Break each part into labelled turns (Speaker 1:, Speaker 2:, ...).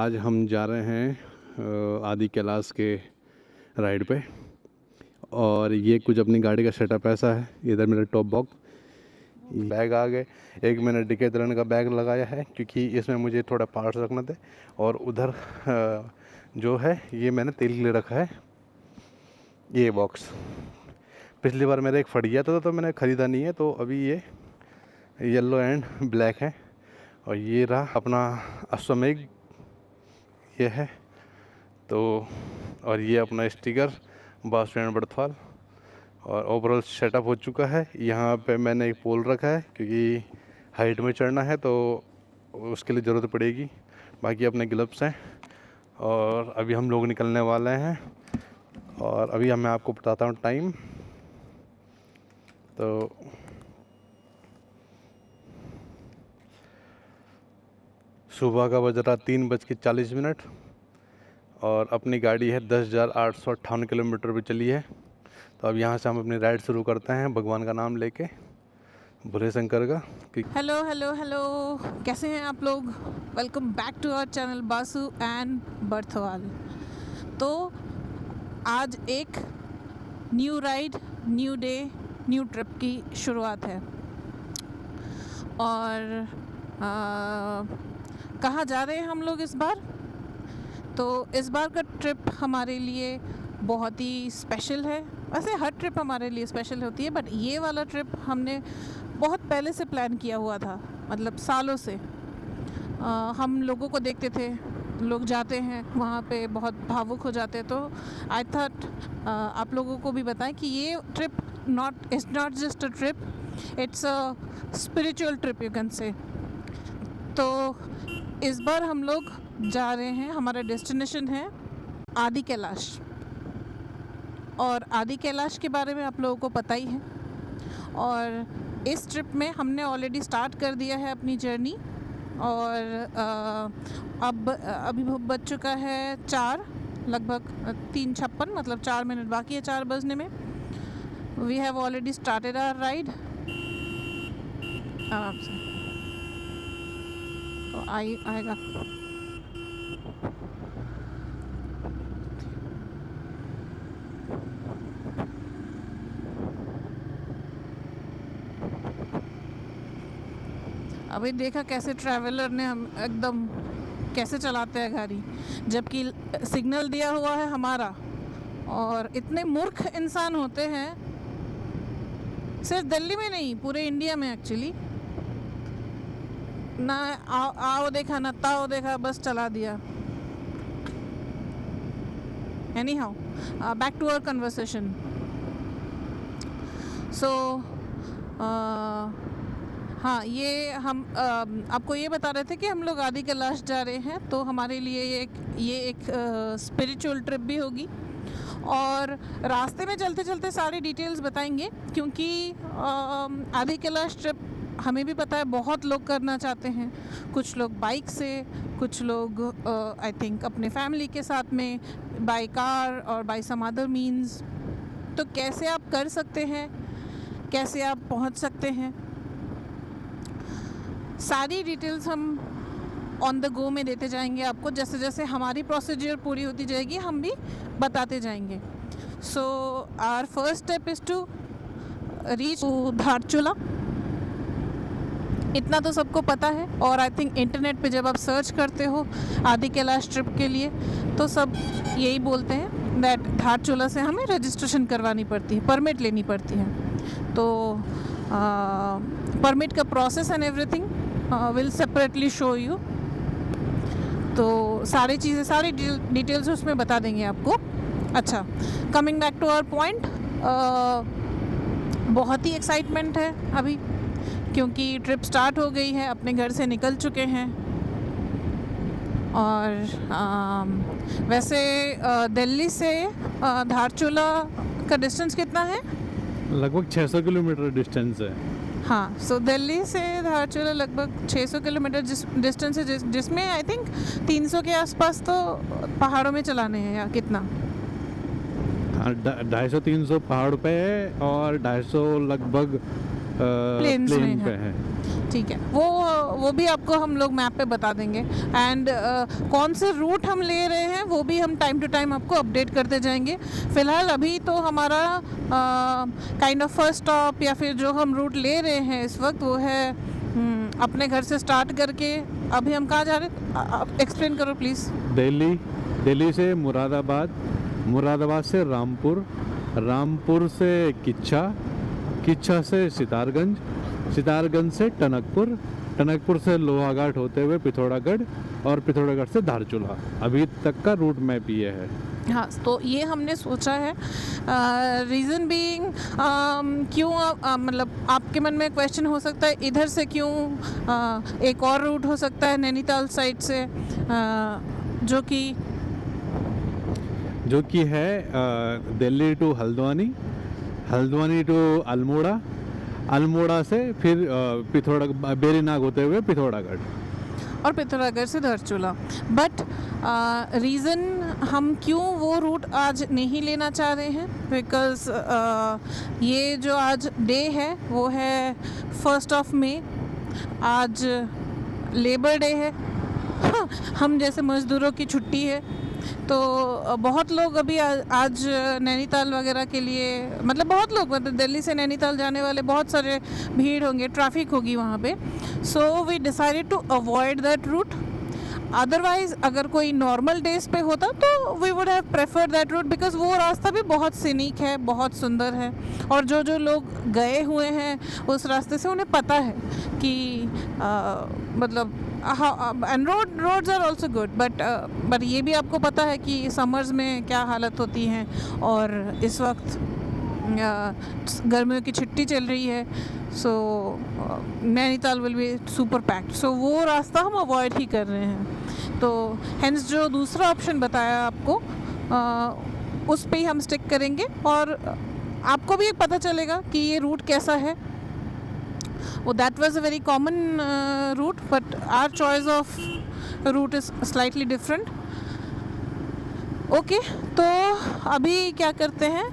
Speaker 1: आज हम जा रहे हैं आदि कैलाश के राइड पे। और ये कुछ अपनी गाड़ी का सेटअप ऐसा है। इधर मेरा टॉप बॉक्स, बैग आ गए। एक मैंने डिकेथलॉन का बैग लगाया है क्योंकि इसमें मुझे थोड़ा पार्ट्स रखना थे। और उधर जो है ये मैंने तेल के लिए रखा है ये बॉक्स। पिछली बार मेरा एक फट गया था तो मैंने ख़रीदा नहीं है, तो अभी ये येलो एंड ब्लैक है। और ये रहा अपना अश्वमेघ, ये है तो। और ये अपना स्टिकर बासु एंड बर्थवाल। और ओवरऑल सेटअप हो चुका है। यहाँ पे मैंने एक पोल रखा है क्योंकि हाइट में चढ़ना है तो उसके लिए ज़रूरत पड़ेगी। बाकी अपने ग्लव्स हैं। और अभी हम लोग निकलने वाले हैं। और अभी मैं आपको बताता हूँ टाइम। तो सुबह का बज रहा 3:40। और अपनी गाड़ी है 10,858 किलोमीटर पे चली है। तो अब यहाँ से हम अपनी राइड शुरू करते हैं भगवान का नाम लेके, भोले शंकर का।
Speaker 2: हेलो हेलो हेलो, कैसे हैं आप लोग? Welcome back to our channel Basu and Barthwal. तो आज एक new ride, new day, new trip की शुरुआत है। और कहाँ जा रहे हैं हम लोग इस बार? तो इस बार का ट्रिप हमारे लिए बहुत ही स्पेशल है। वैसे हर ट्रिप हमारे लिए स्पेशल होती है, बट ये वाला ट्रिप हमने बहुत पहले से प्लान किया हुआ था, मतलब सालों से। हम लोगों को देखते थे, लोग जाते हैं वहाँ पे बहुत भावुक हो जाते हैं। तो आई थॉट आप लोगों को भी बताएं कि ये trip it's not just a trip, it's a spiritual trip you can say. तो इस बार हम लोग जा रहे हैं, हमारा डेस्टिनेशन है आदि कैलाश। और आदि कैलाश के बारे में आप लोगों को पता ही है। और इस ट्रिप में हमने ऑलरेडी स्टार्ट कर दिया है अपनी जर्नी। और अब अभी बज चुका है 4, लगभग 3:56, मतलब 4 मिनट बाकी है 4 बजने में। We have already started our ride. आराम से तो आएगा। अभी देखा कैसे ट्रैवलर ने हम एकदम कैसे चलाते हैं गाड़ी, जबकि सिग्नल दिया हुआ है हमारा। और इतने मूर्ख इंसान होते हैं, सिर्फ दिल्ली में नहीं पूरे इंडिया में एक्चुअली। ना आओ देखा ना ताओ देखा, बस चला दिया। Anyhow, back to our conversation. So हाँ, ये हम आपको ये बता रहे थे कि हम लोग आदि कैलाश जा रहे हैं। तो हमारे लिए ये एक स्पिरिचुअल ट्रिप भी होगी। और रास्ते में चलते चलते सारी डिटेल्स बताएंगे, क्योंकि आदि कैलाश ट्रिप हमें भी पता है बहुत लोग करना चाहते हैं। कुछ लोग बाइक से, कुछ लोग आई थिंक अपने फैमिली के साथ में बाय कार और बाय सम अदर मीन्स। तो कैसे आप कर सकते हैं, कैसे आप पहुंच सकते हैं, सारी डिटेल्स हम ऑन द गो में देते जाएंगे आपको। जैसे जैसे हमारी प्रोसीजर पूरी होती जाएगी हम भी बताते जाएंगे। So our first step is to reach Dharchula. इतना तो सबको पता है। और आई थिंक इंटरनेट पे जब आप सर्च करते हो आदि कैलाश ट्रिप के लिए तो सब यही बोलते हैं दैट धारचूला से हमें रजिस्ट्रेशन करवानी पड़ती है, परमिट लेनी पड़ती है। तो परमिट का process and everything will separately show you. तो सारी डिटेल्स उसमें बता देंगे आपको। अच्छा, coming back to our point, बहुत ही एक्साइटमेंट है अभी, क्योंकि ट्रिप स्टार्ट हो गई है, अपने घर से निकल चुके हैं। और वैसे दिल्ली से धारचूला का डिस्टेंस कितना है?
Speaker 1: लगभग 600 किलोमीटर डिस्टेंस है।
Speaker 2: हाँ, सो दिल्ली से धारचूला लगभग 600 किलोमीटर डिस्टेंस है, जिसमें आई थिंक 300 के आसपास तो पहाड़ों में चलाने हैं, या कितना?
Speaker 1: हाँ, 250-300 पहाड़ पे है और 250 लगभग प्लेन पे है।
Speaker 2: ठीक है, वो भी आपको हम लोग मैप पे बता देंगे। एंड कौन से रूट हम ले रहे हैं वो भी हम टाइम टू टाइम आपको अपडेट करते जाएंगे। फ़िलहाल अभी तो हमारा काइंड ऑफ फर्स्ट स्टॉप या फिर जो हम रूट ले रहे हैं इस वक्त वो है अपने घर से स्टार्ट करके अभी हम कहाँ जा रहे हैं, आप एक्सप्लेन करो प्लीज़।
Speaker 1: दिल्ली से मुरादाबाद, मुरादाबाद से रामपुर, रामपुर से किच्छा से सितारगंज, सितारगंज से टनकपुर, टनकपुर से लोहाघाट होते हुए पिथौरागढ़ और पिथौरागढ़ से धारचूला। अभी तक का रूट मैप ये है।
Speaker 2: हाँ, तो ये हमने सोचा है। रीज़न बीइंग क्यों मतलब आपके मन में क्वेश्चन हो सकता है इधर से क्यों एक और रूट हो सकता है नैनीताल साइड से जो कि है
Speaker 1: दिल्ली टू हल्द्वानी, हल्द्वानी टू अल्मोड़ा, अल्मोड़ा से फिर बेरीनाग होते हुए पिथौरागढ़
Speaker 2: और पिथौरागढ़ से धारचूला। बट रीज़न हम क्यों वो रूट आज नहीं लेना चाह रहे हैं, बिकॉज़ ये जो आज डे है वो है 1 मई, आज लेबर डे है। हम जैसे मज़दूरों की छुट्टी है, तो बहुत लोग अभी आज नैनीताल वगैरह के लिए, मतलब बहुत लोग, मतलब दिल्ली से नैनीताल जाने वाले बहुत सारे भीड़ होंगे, ट्रैफिक होगी वहाँ पे। So we decided to avoid that route. Otherwise अगर कोई नॉर्मल डेज पे होता तो we would have preferred that route, because वो रास्ता भी बहुत सीनिक है, बहुत सुंदर है, और जो लोग गए हुए हैं उस रास्ते से उन्हें पता है कि मतलब and roads are also good. But ये भी आपको पता है कि समर्स में क्या हालत होती है, और इस वक्त गर्मियों की छुट्टी चल रही है। So Nainital will be super packed, so वो रास्ता हम अवॉइड ही कर रहे हैं। तो हेंस जो दूसरा ऑप्शन बताया आपको उस पे ही हम स्टिक करेंगे, और आपको भी पता चलेगा कि ये रूट कैसा है। Oh, that was a very common route, but our choice of route is slightly different. Okay, तो अभी क्या करते हैं,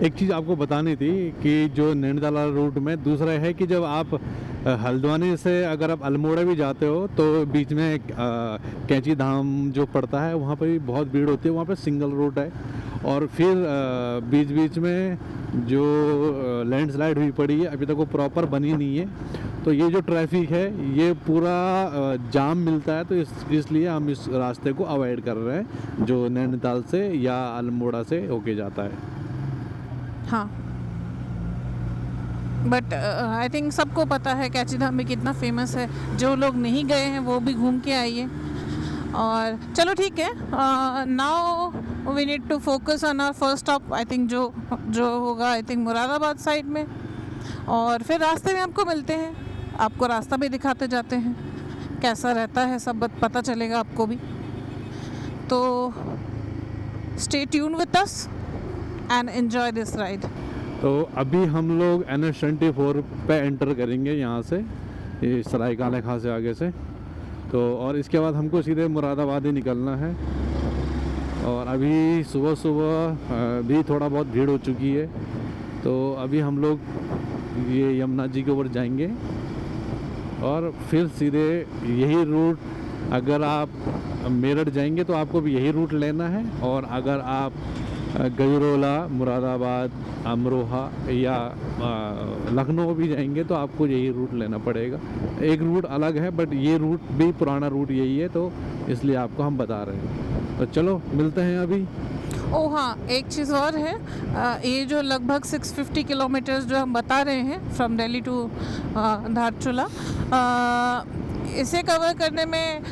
Speaker 1: एक चीज़ आपको बतानी थी कि जो नैनीताल रूट में दूसरा है कि जब आप हल्द्वानी से अगर आप अल्मोड़ा भी जाते हो तो बीच में कैंची धाम जो पड़ता है वहाँ पर भी बहुत भीड़ होती है, वहाँ पर सिंगल रूट है। और फिर बीच बीच में जो लैंडस्लाइड हुई पड़ी है, अभी तक वो प्रॉपर बनी नहीं है, तो ये जो ट्रैफिक है ये पूरा जाम मिलता है, तो इसलिए हम इस रास्ते को अवॉइड कर रहे हैं जो नैनीताल से या अल्मोड़ा से होके जाता है।
Speaker 2: हाँ, बट आई थिंक सबको पता है कैंची धाम में कितना फेमस है। जो लोग नहीं गए हैं वो भी घूम के आइए। और चलो ठीक है, now we need to focus on our first stop. I think जो होगा आई थिंक मुरादाबाद साइड में, और फिर रास्ते में आपको मिलते हैं, आपको रास्ता भी दिखाते जाते हैं कैसा रहता है, सब पता चलेगा आपको भी। तो stay tune with us and enjoy this ride.
Speaker 1: तो अभी हम लोग NH24 पे एंटर करेंगे यहाँ से, ये सरायकाला खां से आगे से, तो और इसके बाद हमको सीधे मुरादाबाद ही निकलना है। और अभी सुबह सुबह भी थोड़ा बहुत भीड़ हो चुकी है, तो अभी हम लोग ये यमुना जी के ऊपर जाएंगे और फिर सीधे यही रूट, अगर आप मेरठ जाएंगे तो आपको भी यही रूट लेना है, और अगर आप गजरोला, मुरादाबाद, अमरोहा या लखनऊ भी जाएंगे तो आपको यही रूट लेना पड़ेगा। एक रूट अलग है बट ये रूट भी पुराना रूट यही है, तो इसलिए आपको हम बता रहे हैं। तो चलो मिलते हैं अभी।
Speaker 2: ओह हाँ, एक चीज़ और है, ये जो लगभग 650 किलोमीटर्स जो हम बता रहे हैं फ्रॉम दिल्ली टू धारचूला, इसे कवर करने में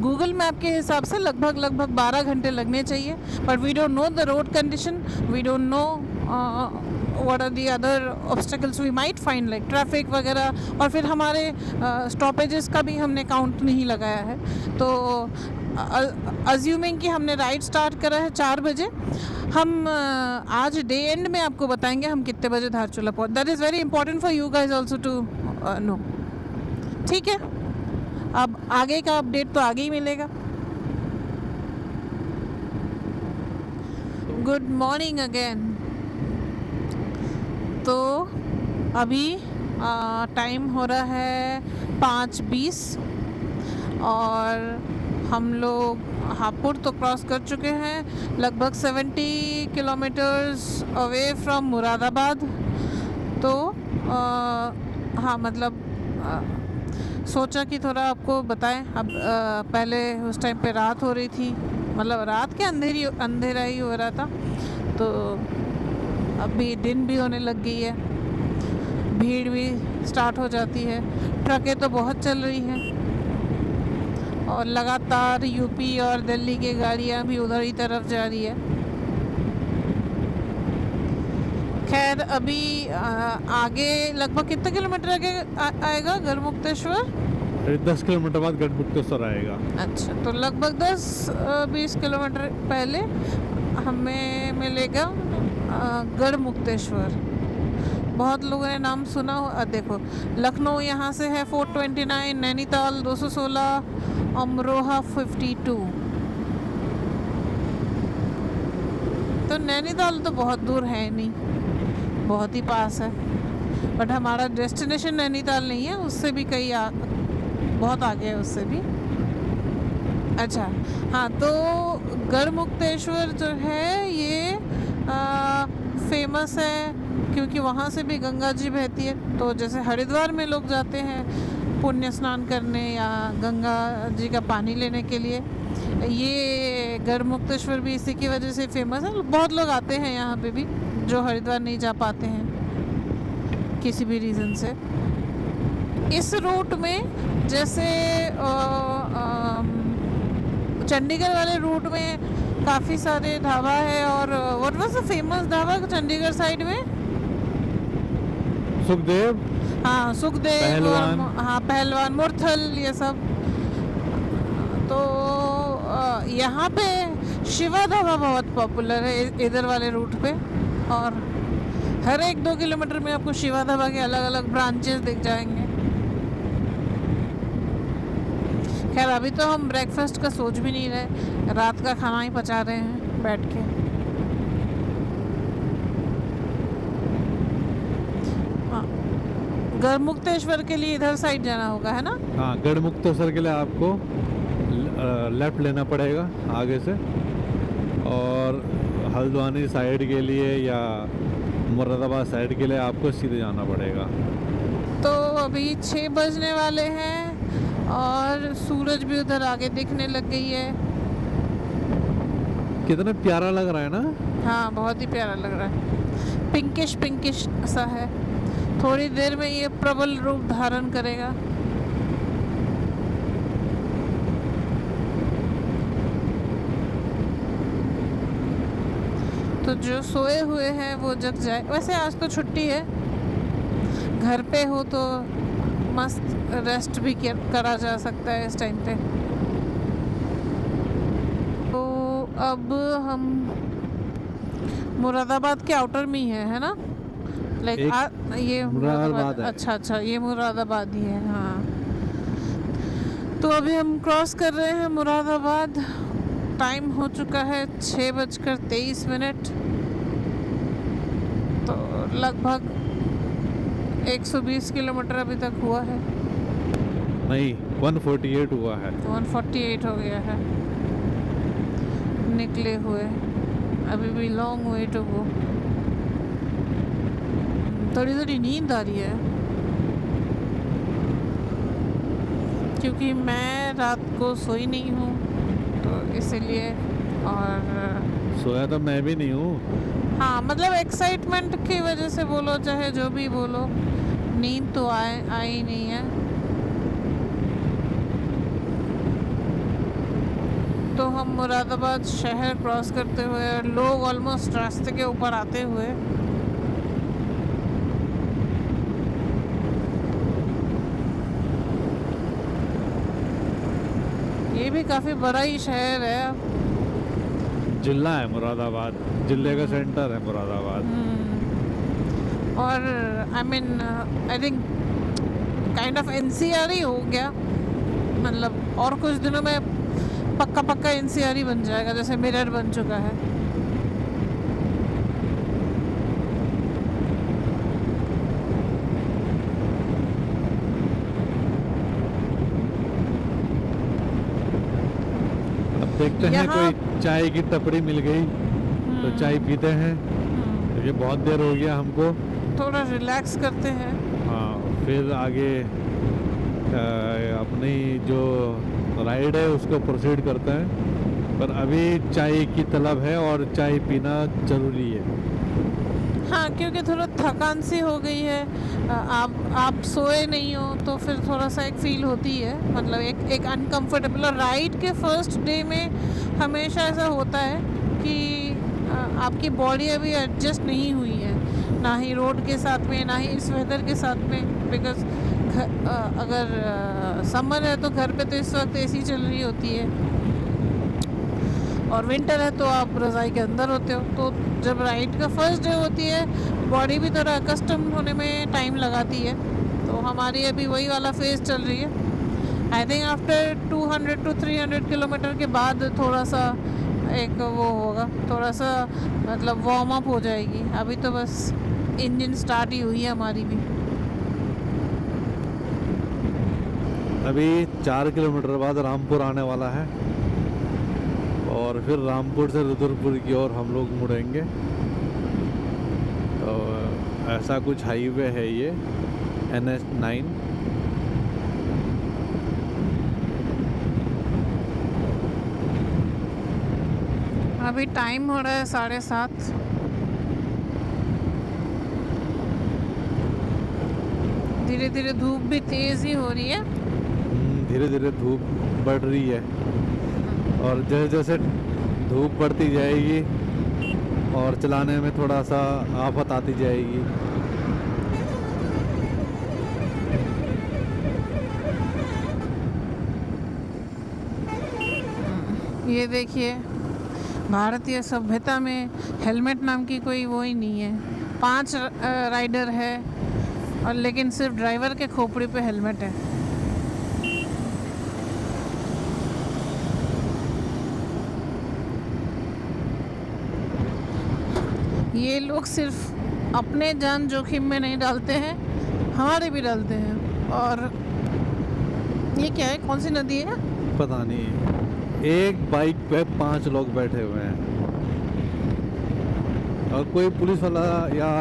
Speaker 2: गूगल मैप के हिसाब से लगभग 12 घंटे लगने चाहिए। But we don't know the road condition, we don't know what are the other obstacles we might find like traffic वगैरह, और फिर हमारे स्टॉपेजेस का भी हमने काउंट नहीं लगाया है। तो अज्यूमिंग कि हमने राइड स्टार्ट करा है 4 बजे, हम आज डे एंड में आपको बताएंगे हम कितने बजे धारचूला पहुँच। That is very important for you guys also to know. ठीक है, अब आगे का अपडेट तो आगे ही मिलेगा। Good morning again. तो अभी टाइम हो रहा है 5:20 और हम लोग हापुड़ तो क्रॉस कर चुके हैं, लगभग 70 किलोमीटर्स अवे फ्रॉम मुरादाबाद। तो हाँ मतलब सोचा कि थोड़ा आपको बताएं। अब पहले उस टाइम पे रात हो रही थी, मतलब रात के अंधेरा ही हो रहा था, तो अभी दिन भी होने लग गई है, भीड़ भी स्टार्ट हो जाती है, ट्रकें तो बहुत चल रही हैं और लगातार यूपी और दिल्ली की गाड़ियाँ भी उधर ही तरफ जा रही है। खैर अभी आगे लगभग कितने किलोमीटर आगे आएगा गढ़मुक्तेश्वर?
Speaker 1: 10 किलोमीटर बाद गढ़मुक्तेश्वर आएगा।
Speaker 2: अच्छा, तो लगभग 10-20 किलोमीटर पहले हमें मिलेगा गढ़मुक्तेश्वर। बहुत लोगों ने नाम सुना हो। देखो, लखनऊ यहाँ से है 429, नैनीताल 216, अमरोहा 52। तो नैनीताल तो बहुत दूर है नहीं, बहुत ही पास है, बट हमारा डेस्टिनेशन नैनीताल नहीं है, उससे भी बहुत आगे है उससे भी। अच्छा हाँ, तो गढ़मुक्तेश्वर जो है ये फेमस है क्योंकि वहाँ से भी गंगा जी बहती है। तो जैसे हरिद्वार में लोग जाते हैं पुण्य स्नान करने या गंगा जी का पानी लेने के लिए, ये गढ़मुक्तेश्वर भी इसी की वजह से फेमस है। बहुत लोग आते हैं यहाँ पे भी जो हरिद्वार नहीं जा पाते हैं किसी भी रीज़न से। इस रूट में जैसे चंडीगढ़ वाले रूट में काफ़ी सारे ढाबा है। और what was the famous dhaba Chandigarh side में?
Speaker 1: सुखदेव।
Speaker 2: हाँ, सुखदेव,
Speaker 1: पहलवान।
Speaker 2: हाँ पहलवान, मुरथल, ये सब। तो यहाँ पे शिवा ढाबा बहुत पॉपुलर है इधर वाले रूट पे, और हर 1-2 किलोमीटर में आपको शिवा ढाबा के अलग अलग ब्रांचेस दिख जाएंगे। खैर अभी तो हम ब्रेकफास्ट का सोच भी नहीं रहे, रात का खाना ही पचा रहे हैं बैठ के। गढ़मुक्तेश्वर के लिए इधर साइड जाना होगा, है ना?
Speaker 1: हाँ, गढ़मुक्तेश्वर के लिए आपको लेफ्ट लेना पड़ेगा आगे से, और हल्द्वानी साइड के लिए या मुरादाबाद साइड के लिए आपको सीधे जाना पड़ेगा।
Speaker 2: तो अभी 6 बजने वाले हैं और सूरज भी उधर आगे दिखने लग गई है।
Speaker 1: कितना प्यारा लग रहा है ना?
Speaker 2: हाँ, बहुत ही प्यारा लग रहा है, पिंकिश सा है। थोड़ी देर में ये प्रबल रूप धारण करेगा। तो जो सोए हुए हैं वो जग जाए। वैसे आज तो छुट्टी है, घर पे हो तो मस्त रेस्ट भी करा जा सकता है इस टाइम पे। तो अब हम मुरादाबाद के आउटर में ही है ना? लाइक ये
Speaker 1: मुरादाबाद है।
Speaker 2: अच्छा, ये मुरादाबाद ही है। हाँ, तो अभी हम क्रॉस कर रहे हैं मुरादाबाद। टाइम हो चुका है 6:23। तो लगभग 120 किलोमीटर अभी तक हुआ है।
Speaker 1: नहीं, 148 हुआ है।
Speaker 2: 148 हो गया है निकले हुए, अभी भी लॉन्ग वे टू गो। थोड़ी नींद आ रही है क्योंकि मैं रात को सोई नहीं हूँ, तो इसीलिए। और
Speaker 1: सोया तो मैं भी नहीं हूँ।
Speaker 2: हाँ, मतलब एक्साइटमेंट की वजह से बोलो चाहे जो भी बोलो, नींद तो आई नहीं है। तो हम मुरादाबाद शहर क्रॉस करते हुए, लोग ऑलमोस्ट रास्ते के ऊपर आते हुए, ये भी काफ़ी बड़ा ही शहर है।
Speaker 1: जिला है मुरादाबाद, जिले का सेंटर है मुरादाबाद।
Speaker 2: और I think kind of NCR ही हो गया, मतलब और कुछ दिनों में पक्का एनसीआर ही बन जाएगा, जैसे मिरर बन चुका है।
Speaker 1: देखते हैं
Speaker 2: यहाँ-
Speaker 1: कोई चाय की टपरी मिल गई तो चाय पीते हैं, क्योंकि बहुत देर हो गया हमको।
Speaker 2: थोड़ा रिलैक्स करते हैं।
Speaker 1: हाँ, फिर आगे अपनी जो राइड है उसको प्रोसीड करते हैं। पर अभी चाय की तलब है और चाय पीना ज़रूरी है।
Speaker 2: हाँ, क्योंकि थोड़ा थकान सी हो गई है। आप सोए नहीं हो तो फिर थोड़ा सा एक फील होती है, मतलब एक अनकंफर्टेबल। और राइड के फर्स्ट डे में हमेशा ऐसा होता है कि आपकी बॉडी अभी एडजस्ट नहीं हुई है, ना ही रोड के साथ में, ना ही इस वेदर के साथ में। बिकॉज अगर समर है तो घर पे तो इस वक्त एसी चल रही होती है, और विंटर है तो आप रज़ाई के अंदर होते हो। तो जब राइड का फर्स्ट डे होती है, बॉडी भी थोड़ा कस्टम होने में टाइम लगाती है। तो हमारी अभी वही वाला फेज़ चल रही है। I think after 200 to 300 kilometre के बाद थोड़ा सा एक वो होगा, थोड़ा सा मतलब वार्म अप हो जाएगी। अभी तो बस इंजन स्टार्ट ही हुई है हमारी भी।
Speaker 1: अभी 4 किलोमीटर बाद रामपुर आने वाला है, और फिर रामपुर से रुद्रपुर की ओर हम लोग मुड़ेंगे। तो ऐसा कुछ हाईवे है ये, NH9।
Speaker 2: अभी टाइम हो रहा है 7:30। धीरे धीरे धूप भी तेज़ ही हो रही है।
Speaker 1: धीरे धीरे धूप बढ़ रही है, और जैसे जैसे धूप बढ़ती जाएगी और चलाने में थोड़ा सा आफत आती जाएगी।
Speaker 2: ये देखिए, भारतीय सभ्यता में हेलमेट नाम की कोई वो ही नहीं है। 5 राइडर है, और लेकिन सिर्फ ड्राइवर के खोपड़ी पे हेलमेट है। ये लोग सिर्फ अपने जान जोखिम में नहीं डालते हैं, हमारे भी डालते हैं। और ये क्या है, कौन सी नदी है?
Speaker 1: पता नहीं, एक बाइक पे 5 लोग बैठे हुए हैं, और कोई पुलिस वाला या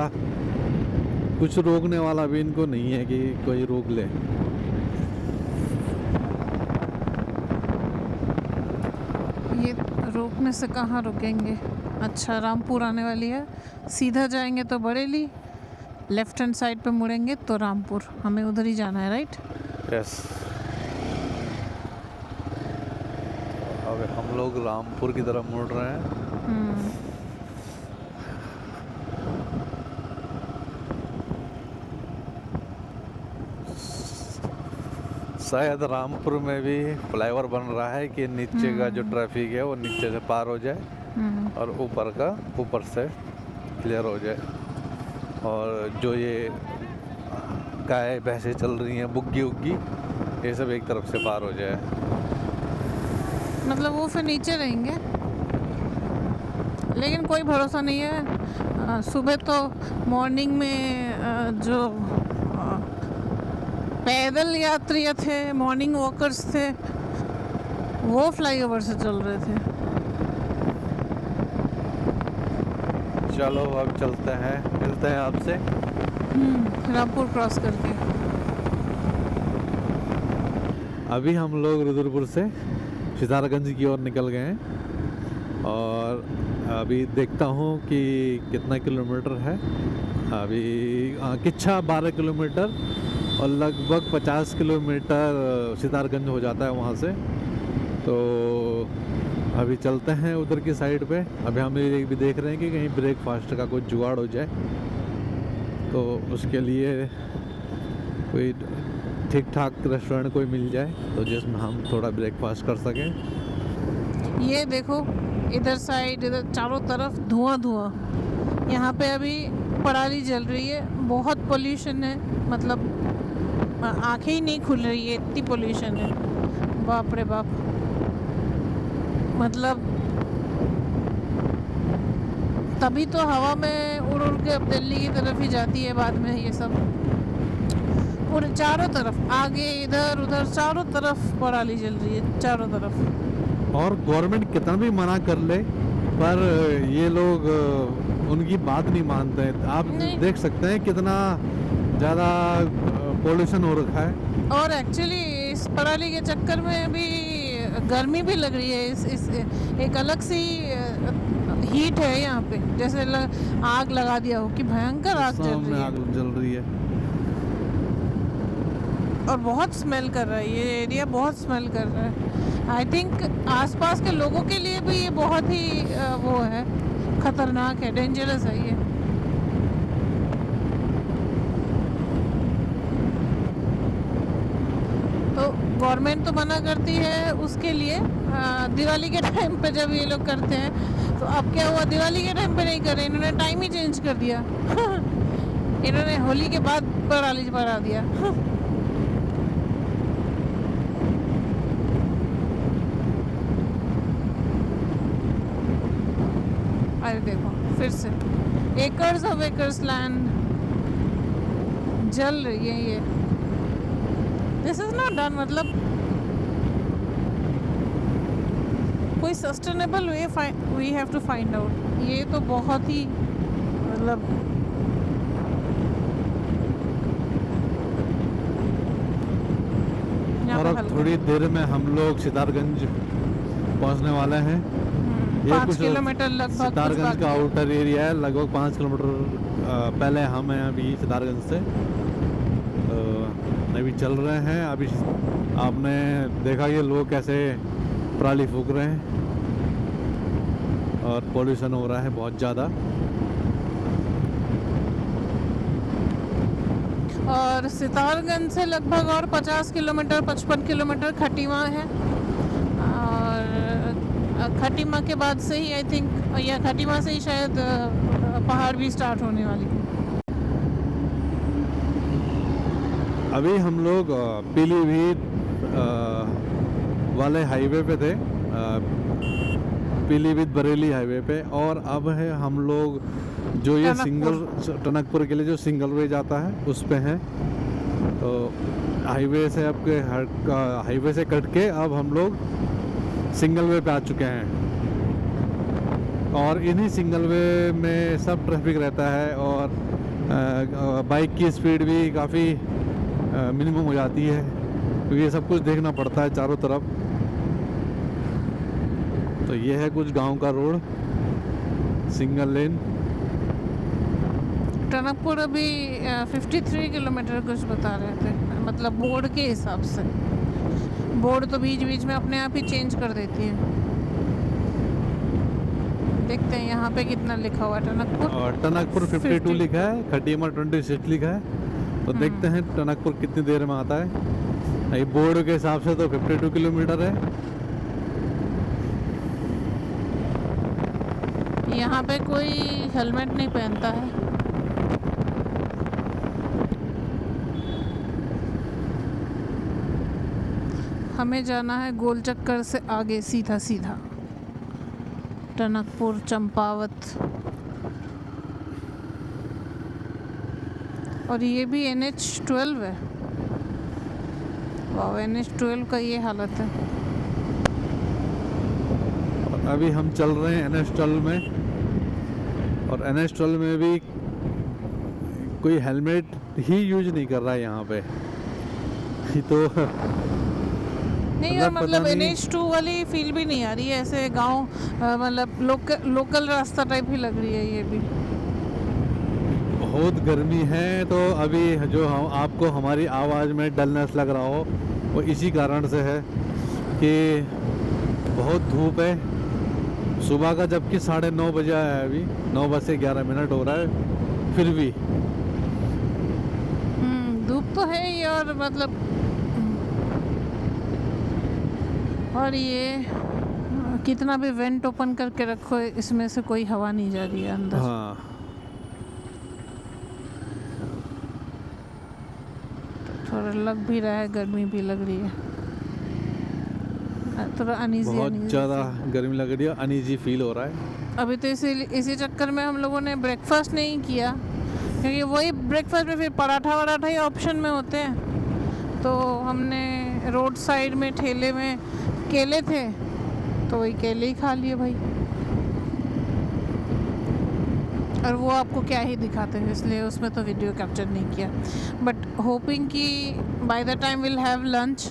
Speaker 1: कुछ रोकने वाला भी इनको नहीं है कि कोई रोक ले।
Speaker 2: ये रोकने से कहाँ रुकेंगे। अच्छा, रामपुर आने वाली है। सीधा जाएंगे तो बरेली, लेफ्ट हैंड साइड पे मुड़ेंगे तो रामपुर। हमें उधर ही जाना है, राइट?
Speaker 1: यस। अब हम लोग रामपुर की तरफ मुड़ रहे हैं। शायद रामपुर में भी फ्लाईओवर बन रहा है कि नीचे का जो ट्रैफिक है वो नीचे से पार हो जाए और ऊपर का ऊपर से क्लियर हो जाए, और जो ये गाय भैंसें चल रही हैं, बुग्गी उग्गी, ये सब एक तरफ से पार हो जाए।
Speaker 2: मतलब वो फिर नीचे रहेंगे, लेकिन कोई भरोसा नहीं है। सुबह तो मॉर्निंग में जो पैदल यात्री थे, मॉर्निंग वॉकर्स थे, वो फ्लाईओवर से चल रहे थे।
Speaker 1: चलो अब चलते हैं, मिलते हैं आपसे
Speaker 2: रामपुर क्रॉस करके।
Speaker 1: अभी हम लोग रुद्रपुर से सितारगंज की ओर निकल गए हैं, और अभी देखता हूँ कि कितना किलोमीटर है। अभी किच्छा 12 किलोमीटर और लगभग 50 किलोमीटर सितारगंज हो जाता है वहाँ से। तो अभी चलते हैं उधर की साइड पे। अभी हम ये भी देख रहे हैं कि कहीं ब्रेकफास्ट का कुछ जुगाड़ हो जाए, तो उसके लिए कोई ठीक ठाक रेस्टोरेंट कोई मिल जाए तो जिसमें हम थोड़ा ब्रेकफास्ट कर सकें।
Speaker 2: ये देखो, इधर साइड, इधर चारों तरफ धुआं धुआं। यहाँ पे अभी पराली जल रही है, बहुत पोल्यूशन है, मतलब आंखें ही नहीं खुल रही है, इतनी पोल्यूशन है। बाप रे बाप, मतलब तभी तो हवा में उड़ उड़ के अब दिल्ली की तरफ ही जाती है बाद में ये सब। पूरे चारों तरफ, आगे इधर उधर चारों तरफ पराली जल रही है, चारों तरफ।
Speaker 1: और गवर्नमेंट कितना भी मना कर ले, पर ये लोग उनकी बात नहीं मानते हैं। आप
Speaker 2: नहीं।
Speaker 1: देख सकते हैं कितना ज़्यादा पोल्यूशन हो रखा है।
Speaker 2: और एक्चुअली इस पराली के चक्कर में भी गर्मी भी लग रही है। इस एक अलग सी हीट है यहाँ पे, जैसे आग लगा दिया हो कि भयंकर आग जल
Speaker 1: सामने
Speaker 2: रही
Speaker 1: आग
Speaker 2: है।
Speaker 1: जल रही है
Speaker 2: और बहुत स्मेल कर रहा है, ये एरिया बहुत स्मेल कर रहा है। आई थिंक आसपास के लोगों के लिए भी ये बहुत ही वो है, खतरनाक है, डेंजरस है ये। तो गवर्नमेंट तो मना करती है उसके लिए दिवाली के टाइम पे जब ये लोग करते हैं। तो अब क्या हुआ, दिवाली के टाइम पे नहीं कर रहे, इन्होंने टाइम ही चेंज कर दिया। इन्होंने होली के बाद पराली बढ़ा दिया। अरे देखो फिर से एकर्स ऑफ एकर्स लैंड जल रही है ये। दिस इज नॉट डन, मतलब कोई sustainable way we have to find out. ये तो बहुत ही मतलब यहाँ
Speaker 1: और
Speaker 2: पे
Speaker 1: अब
Speaker 2: हल्का-
Speaker 1: थोड़ी देर में हम लोग सितारगंज पहुंचने वाले हैं। ये
Speaker 2: 5
Speaker 1: कुछ
Speaker 2: किलोमीटर लगभग कुछ
Speaker 1: सितारगंज
Speaker 2: बाकी
Speaker 1: का
Speaker 2: है।
Speaker 1: आउटर एरिया है, लगभग 5 किलोमीटर पहले हम हैं अभी सितारगंज से। अभी चल रहे हैं। अभी आपने देखा ये लोग कैसे पराली फूंक रहे हैं और पोल्यूशन हो रहा है बहुत ज़्यादा।
Speaker 2: और सितारगंज से लगभग और 50 किलोमीटर 55 किलोमीटर खटीमा है। और खटीमा के बाद से ही आई थिंक, या खटीमा से ही शायद पहाड़ भी स्टार्ट होने वाली है।
Speaker 1: अभी हम लोग पीलीभीत वाले हाईवे पे थे, पीलीभीत बरेली हाईवे पे। और अब है हम लोग जो ये टनकपुर के लिए जो सिंगल वे जाता है उस पे हैं। तो हाईवे से हाईवे से कट के अब हम लोग सिंगल वे पे आ चुके हैं। और इन्हीं सिंगल वे में सब ट्रैफिक रहता है और बाइक की स्पीड भी काफ़ी मिनिमम हो जाती है, क्योंकि ये सब कुछ देखना पड़ता है चारों तरफ। तो ये है कुछ गांव का रोड, सिंगल लेन।
Speaker 2: टनकपुर अभी 53 किलोमीटर कुछ बता रहे थे, मतलब बोर्ड के हिसाब से। बोर्ड तो बीच बीच में अपने आप ही चेंज कर देती है। देखते हैं यहाँ पे कितना लिखा हुआ है टनकपुर।
Speaker 1: और टनकपुर 52 लिखा है, खटीमा 26 लिखा है। तो देखते हैं टनकपुर कितनी देर में आता है। बोर्ड के हिसाब से तो 52 किलोमीटर है।
Speaker 2: यहाँ पे कोई हेलमेट नहीं पहनता है। हमें जाना है गोल चक्कर से आगे सीधा सीधा टनकपुर चंपावत। और ये भी NH12 है। वाह, NH12 का ये हालत है।
Speaker 1: और अभी हम चल रहे हैं NH12 में। और NH12 में भी कोई हेलमेट ही यूज नहीं कर रहा है यहाँ पे। तो
Speaker 2: नहीं, और मतलब
Speaker 1: पता नहीं।
Speaker 2: NH2 वाली फील भी नहीं आ रही है, ऐसे गांव मतलब लोकल रास्ता टाइप ही लग रही है ये भी।
Speaker 1: बहुत गर्मी है, तो अभी जो हम आपको हमारी आवाज़ में डलनेस लग रहा हो वो इसी कारण से है कि बहुत धूप है सुबह का, जबकि 9:30 बजे है। अभी 9:11 हो रहा है, फिर भी
Speaker 2: धूप तो है ही। और मतलब और ये कितना भी वेंट ओपन करके रखो, इसमें से कोई हवा नहीं जा रही है अंदर।
Speaker 1: हाँ।
Speaker 2: थोड़ा लग भी रहा है, गर्मी भी लग रही है, थोड़ा अनईजी
Speaker 1: बहुत ज़्यादा गर्मी लग रही है, अनईजी फील हो रहा है।
Speaker 2: अभी तो इसी चक्कर में हम लोगों ने ब्रेकफास्ट नहीं किया, क्योंकि वही ब्रेकफास्ट में फिर पराठा वराठा ही ऑप्शन में होते हैं। तो हमने रोड साइड में ठेले में केले थे तो वही केले ही खा लिए भाई। और वो आपको क्या ही दिखाते हैं, इसलिए उसमें तो वीडियो कैप्चर नहीं किया। बट होपिंग कि by the time will have lunch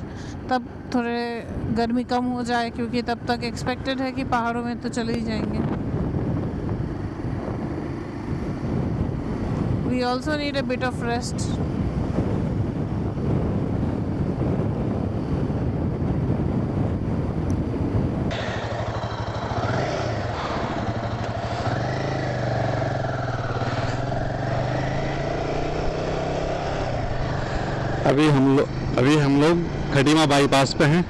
Speaker 2: तब थोड़े गर्मी कम हो जाए, क्योंकि तब तक एक्सपेक्टेड है कि पहाड़ों में तो चले ही जाएंगे। We also need a bit of rest.
Speaker 1: अभी हम लोग खटीमा बाईपास पे हैं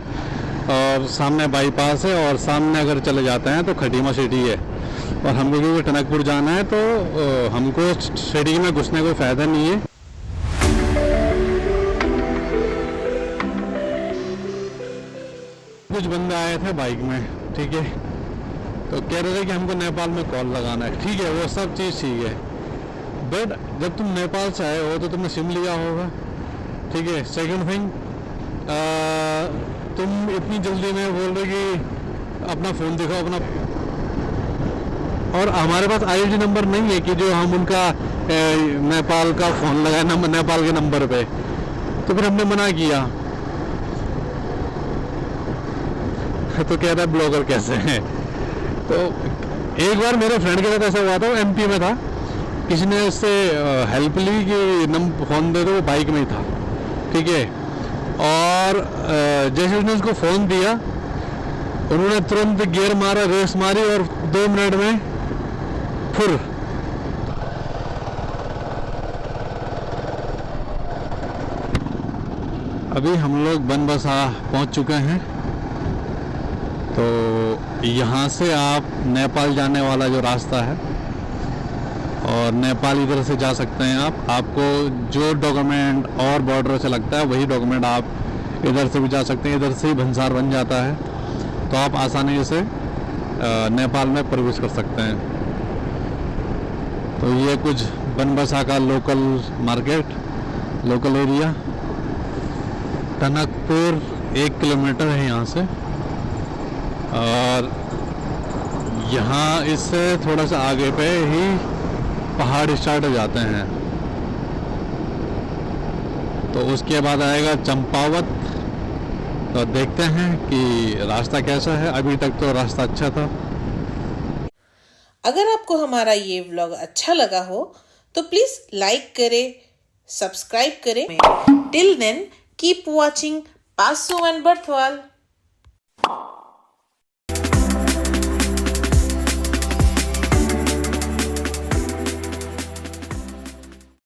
Speaker 1: और सामने बाईपास है और सामने अगर चले जाते हैं तो खटीमा सिटी है। और हमको क्योंकि टनकपुर जाना है तो हमको सिटी में घुसने कोई फ़ायदा नहीं है। कुछ बंदे आए थे बाइक में, ठीक है, तो कह रहे थे कि हमको नेपाल में कॉल लगाना है। ठीक है, वो सब चीज़ ठीक है, बट जब तुम नेपाल से आए हो तो तुमने सिम लिया होगा, ठीक है। सेकंड थिंग, तुम इतनी जल्दी में बोल रहे कि अपना फ़ोन दिखाओ अपना, और हमारे पास आईडी नंबर नहीं है कि जो हम उनका नेपाल का फ़ोन लगाए नेपाल के नंबर पे। तो फिर हमने मना किया, तो कह रहा है ब्लॉगर कैसे हैं। तो एक बार मेरे फ्रेंड के साथ ऐसा हुआ था, वो एमपी में था, किसी ने उससे हेल्प ली कि फ़ोन दे दो, वो बाइक में ही था, ठीक है। और जैसे उसने उसको फ़ोन दिया, उन्होंने तुरंत गियर मारा, रेस मारी और 2 मिनट में फुर। अभी हम लोग बनबसा पहुंच चुके हैं। तो यहाँ से आप नेपाल जाने वाला जो रास्ता है, और नेपाल इधर से जा सकते हैं आपको जो डॉक्यूमेंट और बॉर्डर से लगता है वही डॉक्यूमेंट आप इधर से भी जा सकते हैं। इधर से ही भंसार बन जाता है, तो आप आसानी से नेपाल में प्रवेश कर सकते हैं। तो ये कुछ बनबसा का local market, local area. Tanakpur 1 kilometre है यहाँ से, और यहाँ इससे थोड़ा सा आगे पे ही पहाड़ स्टार्ट हो जाते हैं। तो उसके बाद आएगा चंपावत। तो देखते हैं कि रास्ता कैसा है। अभी तक तो रास्ता अच्छा था।
Speaker 3: अगर आपको हमारा ये व्लॉग अच्छा लगा हो तो प्लीज लाइक करें, सब्सक्राइब करें। टिल देन कीप वॉचिंग पासो एंड बर्थवाल।